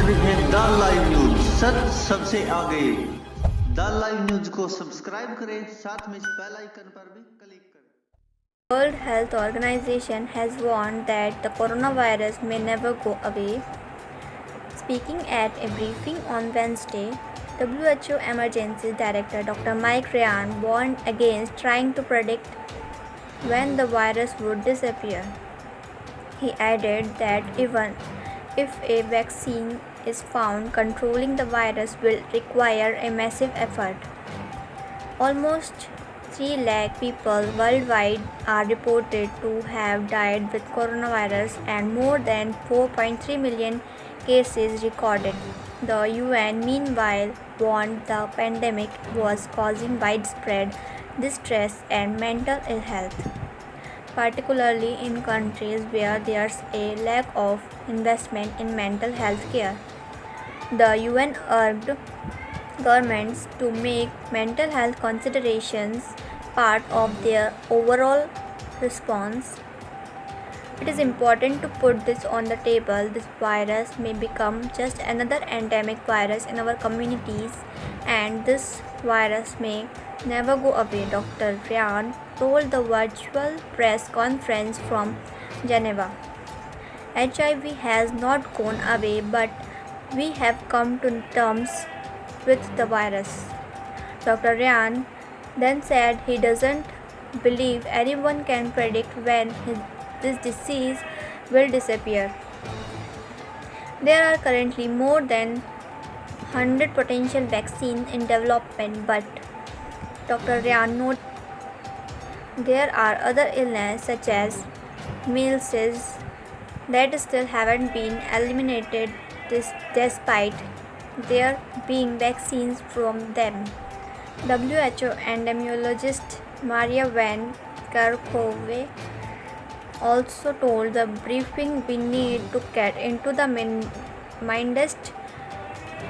रहे हैं the live news, सच सबसे आगे। द लाइव न्यूज को सब्सक्राइब करें, साथ में इस बेल आइकन पर भी क्लिक करें। World Health Organization has warned that the coronavirus may never go away. Speaking at a briefing on Wednesday, WHO Emergency Director Dr. Mike Ryan warned against trying to predict when the virus would disappear. He added that even if a vaccine is found, controlling the virus will require a massive effort. Almost 3 lakh people worldwide are reported to have died with coronavirus and more than 4.3 million cases recorded. The UN, meanwhile, warned the pandemic was causing widespread distress and mental ill health, particularly in countries where there's a lack of investment in mental health care. The UN urged governments to make mental health considerations part of their overall response. It is important to put this on the table. This virus may become just another endemic virus in our communities, and this virus may never go away, Dr. Ryan told the virtual press conference from Geneva. HIV has not gone away, but we have come to terms with the virus. Dr. Ryan then said he doesn't believe anyone can predict when this disease will disappear. There are currently more than 100 potential vaccines in development, but Dr. Ryan noted there are other illnesses such as measles that still haven't been eliminated despite there being vaccines from them. WHO epidemiologist Maria Van Kerkhove also told the briefing we need to get into the mindset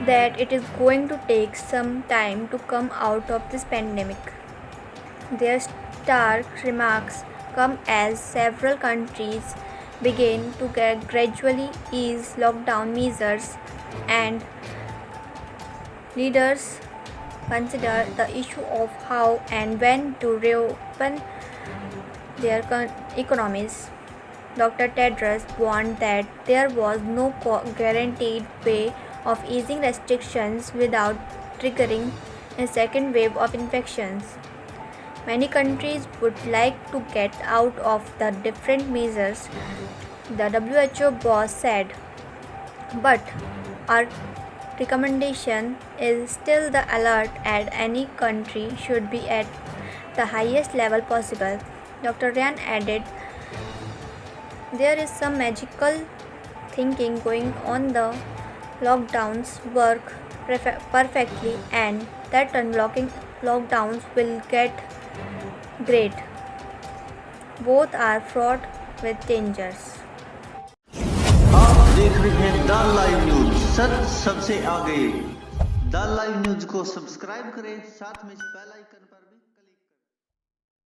that it is going to take some time to come out of this pandemic. Their stark remarks come as several countries begin to gradually ease lockdown measures and leaders consider the issue of how and when to reopen their economies. Dr. Tedros warned that there was no guaranteed way of easing restrictions without triggering a second wave of infections. Many countries would like to get out of the different measures, the WHO boss said, but our recommendation is still the alert and any country should be at the highest level possible. Dr. Ryan added, there is some magical thinking going on. The lockdowns work perfectly and that unlocking lockdowns will get great. Both are fraught with dangers. आप देख रहे हैं the live news, सच सबसे आगे। The live news को subscribe करें, साथ में इस बेल आइकन